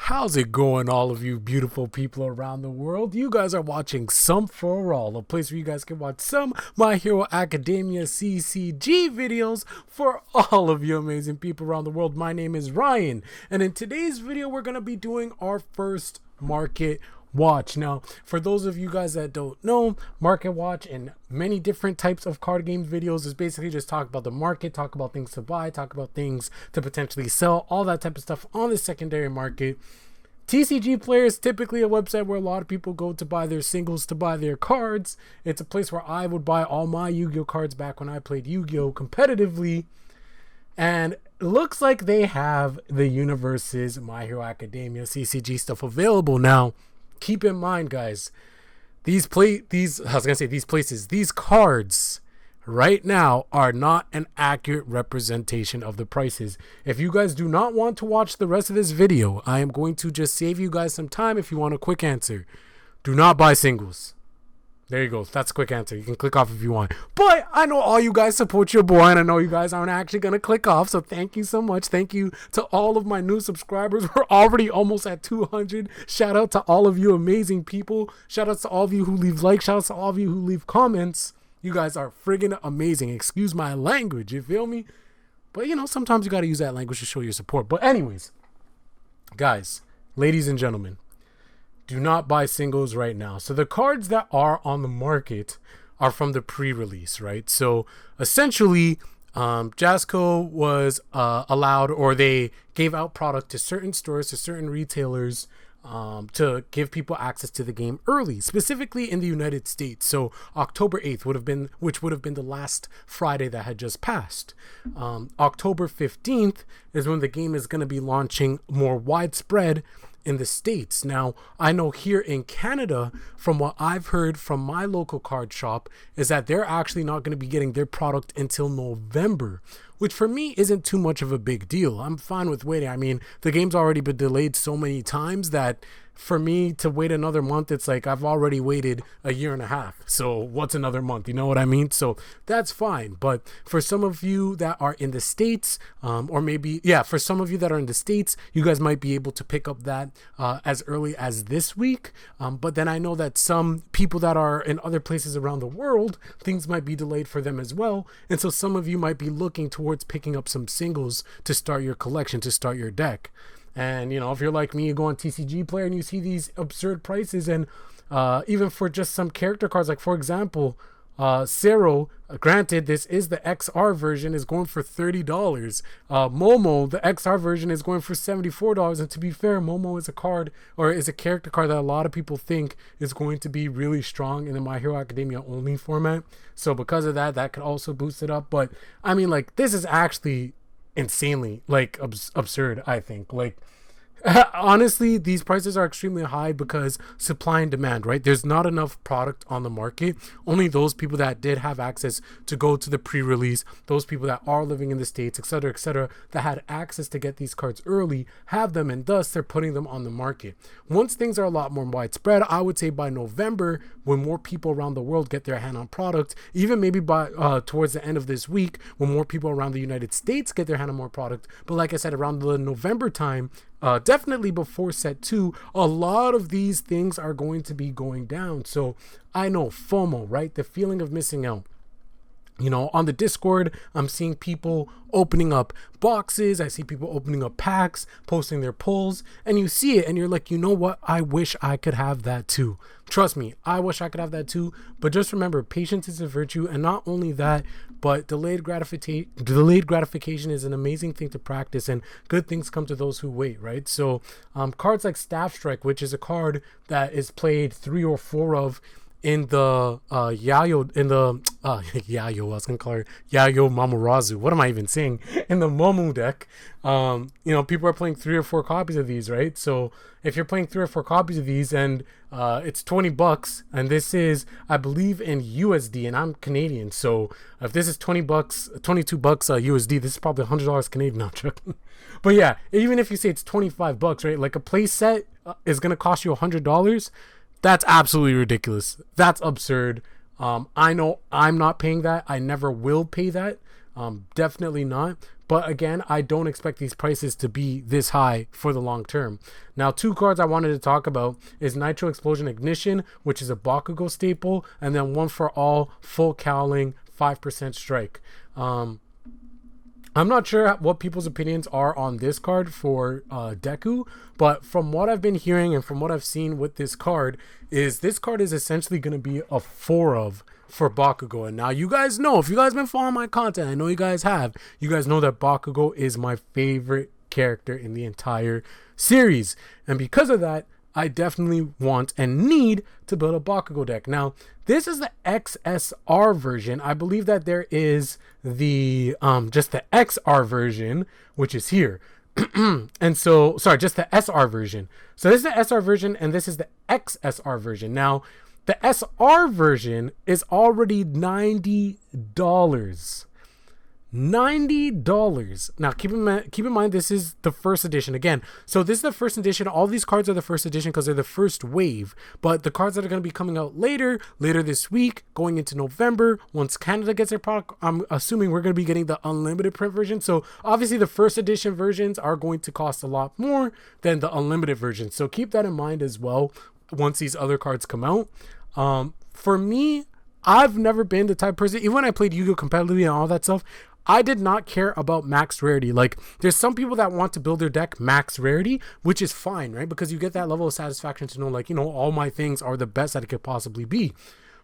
How's it going, all of you beautiful people around the world? You guys are watching Some for All, a place where you guys can watch some My Hero Academia CCG videos for all of you amazing people around the world. My name is Ryan, and in today's video, we're going to be doing our first market watch. Now, for those of you guys that don't know, market watch and many different types of card game videos is basically just talk about the market, talk about things to buy, talk about things to potentially sell, all that type of stuff on the secondary market. TCGPlayer is typically a website where a lot of people go to buy their singles, to buy their cards. It's a place where I would buy all my Yu-Gi-Oh cards back when I played Yu-Gi-Oh competitively. And it looks like they have the Universe's My Hero Academia CCG stuff available now. Keep in mind, guys, these cards right now are not an accurate representation of the prices. If you guys do not want to watch the rest of this video, I am going to just save you guys some time. If you want a quick answer, do not buy singles. There you go. That's a quick answer. You can click off if you want. But I know all you guys support your boy, and I know you guys aren't actually going to click off. So thank you so much. Thank you to all of my new subscribers. We're already almost at 200. Shout out to all of you amazing people. Shout out to all of you who leave likes. Shout out to all of you who leave comments. You guys are friggin' amazing. Excuse my language. You feel me? But, sometimes you got to use that language to show your support. But anyways, guys, ladies and gentlemen, do not buy singles right now. So the cards that are on the market are from the pre-release, right? So essentially, Jasco was allowed, or they gave out product to certain stores, to certain retailers, to give people access to the game early, specifically in the United States. So October 8th which would have been the last Friday that had just passed. October 15th is when the game is going to be launching more widespread in the States. Now, I know here in Canada, from what I've heard from my local card shop, is that they're actually not going to be getting their product until November, which for me isn't too much of a big deal. I'm fine with waiting. I mean, the game's already been delayed so many times that for me to wait another month, it's like I've already waited a year and a half. So what's another month? You know what I mean? So that's fine. But for some of you that are in the States, for some of you that are in the States, you guys might be able to pick up that as early as this week. But then I know that some people that are in other places around the world, things might be delayed for them as well. And so some of you might be looking towards picking up some singles to start your collection, to start your deck. And, if you're like me, you go on TCGPlayer and you see these absurd prices. And even for just some character cards, like, for example, Zero, granted, this is the XR version, is going for $30. Momo, the XR version, is going for $74. And to be fair, Momo is a character card that a lot of people think is going to be really strong in the My Hero Academia only format. So because of that, that could also boost it up. But I mean, this is actually insanely absurd. I think honestly, these prices are extremely high because supply and demand, right? There's not enough product on the market. Only those people that did have access to go to the pre-release, those people that are living in the States, etc., that had access to get these cards early, have them, and thus they're putting them on the market. Once things are a lot more widespread, I would say by November, when more people around the world get their hand on product, even maybe by towards the end of this week, when more people around the United States get their hand on more product. But like I said, around the November time, definitely before set 2, a lot of these things are going to be going down. So I know FOMO, right? The feeling of missing out. On the Discord, I'm seeing people opening up boxes. I see people opening up packs, posting their polls, and you see it and you're like, you know what? I wish I could have that too. Trust me, I wish I could have that too. But just remember, patience is a virtue. And not only that, but delayed gratification is an amazing thing to practice, and good things come to those who wait, right? So cards like Staff Strike, which is a card that is played 3 or 4 of in the Yayo I was gonna call her Yayo Mamorazu. What am I even saying? In the Momu deck, people are playing 3 or 4 copies of these, right? So if you're playing 3 or 4 copies of these and it's $20, and this is, I believe, in USD, and I'm Canadian, so if this is $22 USD, this is probably $100 Canadian. No, I'm joking. But yeah, even if you say it's $25, right? Like a play set is gonna cost you $100. That's absolutely ridiculous. That's absurd. I know I'm not paying that. I never will pay that. Definitely not. But again, I don't expect these prices to be this high for the long term. Now, two cards I wanted to talk about is Nitro Explosion Ignition, which is a Bakugo staple, and then One for All Full Cowling 5% Strike. I'm not sure what people's opinions are on this card for Deku, but from what I've been hearing and from what I've seen with this card is essentially going to be a 4 of for Bakugo. And now you guys know, if you guys been following my content, I know you guys have, you guys know that Bakugo is my favorite character in the entire series. And because of that, I definitely want and need to build a Bakugo deck. Now, this is the XSR version. I believe that there is the just the XR version, which is here. And so, sorry, just the SR version. So this is the SR version, and this is the XSR version. Now, the SR version is already $90. $90. Now keep in mind this is the first edition again. So this is the first edition. All these cards are the first edition because they're the first wave. But the cards that are going to be coming out later this week, going into November, once Canada gets their product, I'm assuming we're going to be getting the unlimited print version. So obviously the first edition versions are going to cost a lot more than the unlimited version. So keep that in mind as well once these other cards come out. For me, I've never been the type of person, even when I played Yu-Gi-Oh! Competitively and all that stuff, I did not care about max rarity. Like, there's some people that want to build their deck max rarity, which is fine, right? Because you get that level of satisfaction to know, like, you know, all my things are the best that it could possibly be.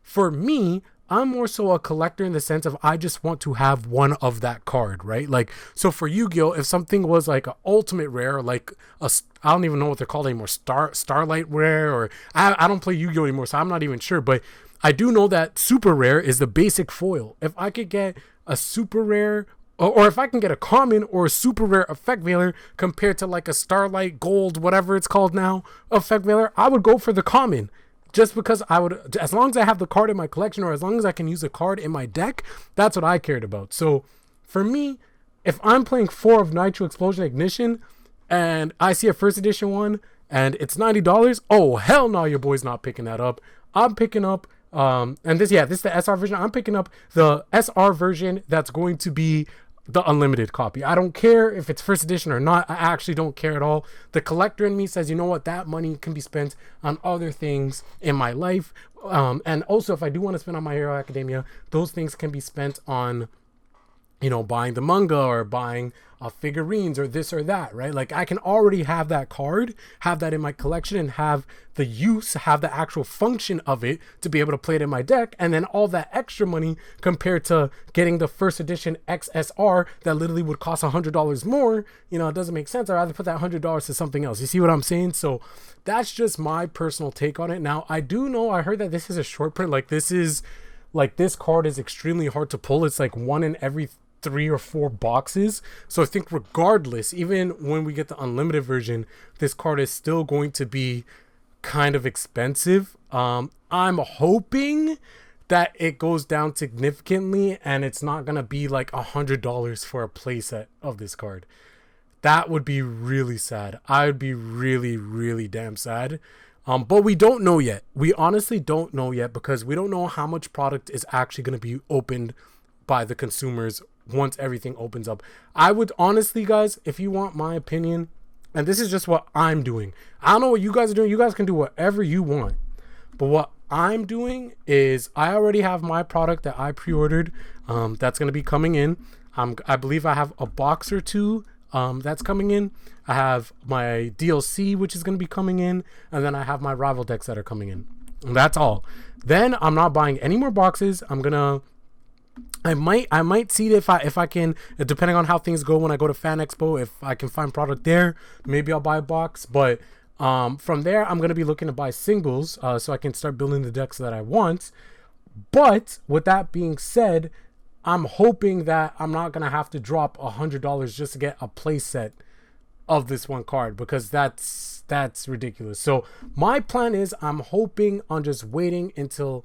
For me, I'm more so a collector in the sense of I just want to have one of that card, right? Like, so for Yu-Gi-Oh, if something was like an ultimate rare, like I don't even know what they're called anymore, Starlight rare, or I don't play Yu-Gi-Oh anymore, so I'm not even sure, but I do know that super rare is the basic foil. If I could get a super rare, or if I can get a common or a super rare effect veiler compared to like a Starlight Gold, whatever it's called now, effect veiler, I would go for the common. Just because I would, as long as I have the card in my collection or as long as I can use a card in my deck, that's what I cared about. So for me, if I'm playing 4 of Nitro Explosion Ignition and I see a first edition one and it's $90, oh hell no, your boy's not picking that up. I'm picking up and this is the SR version. I'm picking up the SR version that's going to be the unlimited copy. I don't care if it's first edition or not. I actually don't care at all. The collector in me says, you know what, that money can be spent on other things in my life. And also, if I do want to spend on My Hero Academia, those things can be spent on, you know, buying the manga or buying figurines or this or that, right? Like, I can already have that card, have that in my collection, and have the use, have the actual function of it to be able to play it in my deck. And then all that extra money compared to getting the first edition XSR that literally would cost $100 more, you know, it doesn't make sense. I'd rather put that $100 to something else. You see what I'm saying? So that's just my personal take on it. Now, I do know, I heard that this is a short print. Like, this card is extremely hard to pull. It's like 1 in every 3 or 4 boxes. So I think regardless, even when we get the unlimited version, this card is still going to be kind of expensive. I'm hoping that it goes down significantly and it's not gonna be like $100 for a playset of this card. That would be really sad. I would be really, really damn sad. But we don't know yet. We honestly don't know yet because we don't know how much product is actually going to be opened by the consumers once everything opens up. I would honestly, guys, if you want my opinion, and this is just what I'm doing. I don't know what you guys are doing. You guys can do whatever you want. But what I'm doing is I already have my product that I pre-ordered that's going to be coming in. I believe I have a box or 2 that's coming in. I have my DLC, which is going to be coming in. And then I have my rival decks that are coming in. And that's all. Then I'm not buying any more boxes. I might see it if I can, depending on how things go when I go to Fan Expo. If I can find product there, maybe I'll buy a box. But from there, I'm going to be looking to buy singles so I can start building the decks that I want. But with that being said, I'm hoping that I'm not going to have to drop $100 just to get a play set of this one card, because that's ridiculous. So my plan is I'm hoping on just waiting until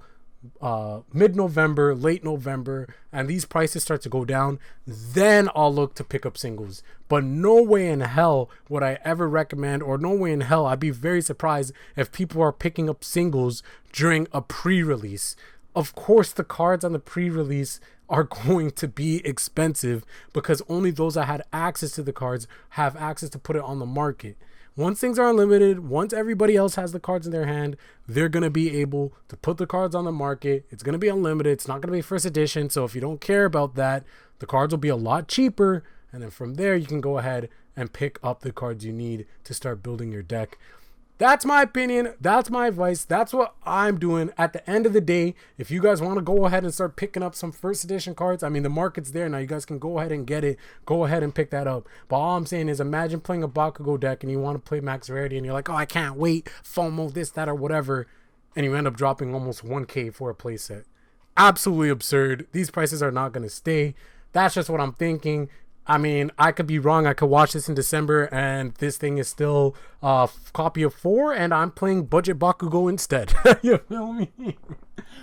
mid-November, late November, and these prices start to go down, then I'll look to pick up singles. But no way in hell would I ever recommend, or no way in hell, I'd be very surprised if people are picking up singles during a pre-release. Of course, the cards on the pre-release are going to be expensive because only those that had access to the cards have access to put it on the market. Once things are unlimited, once everybody else has the cards in their hand, they're going to be able to put the cards on the market. It's going to be unlimited. It's not going to be first edition. So if you don't care about that, the cards will be a lot cheaper. And then from there, you can go ahead and pick up the cards you need to start building your deck. That's my opinion. That's my advice. That's what I'm doing. At the end of the day, if you guys want to go ahead and start picking up some first edition cards, I mean, the market's there now. You guys can go ahead and get it. Go ahead and pick that up. But all I'm saying is, imagine playing a Bakugo deck and you want to play Max Rarity and you're like, oh, I can't wait. FOMO, this, that, or whatever. And you end up dropping almost 1K for a playset. Absolutely absurd. These prices are not going to stay. That's just what I'm thinking. I mean, I could be wrong. I could watch this in December and this thing is still a copy of 4 and I'm playing budget Bakugo instead. You feel me?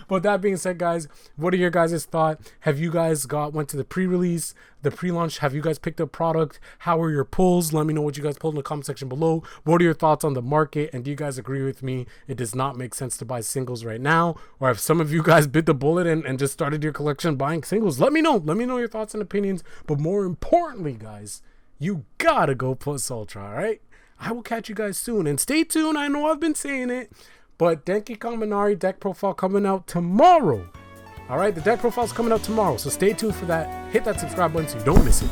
But that being said, guys, what are your guys' thoughts? Have you guys went to the pre-release, the pre-launch? Have you guys picked up product? How are your pulls? Let me know what you guys pulled in the comment section below. What are your thoughts on the market? And do you guys agree with me? It does not make sense to buy singles right now. Or if some of you guys bit the bullet and just started your collection buying singles, let me know. Let me know your thoughts and opinions. But more importantly, guys, you gotta go plus ultra, all right? I will catch you guys soon. And stay tuned. I know I've been saying it. But Denki Kaminari deck profile coming out tomorrow. All right, the deck profile is coming out tomorrow. So stay tuned for that. Hit that subscribe button so you don't miss it.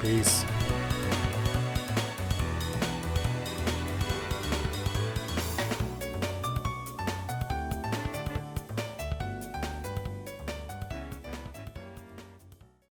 Peace.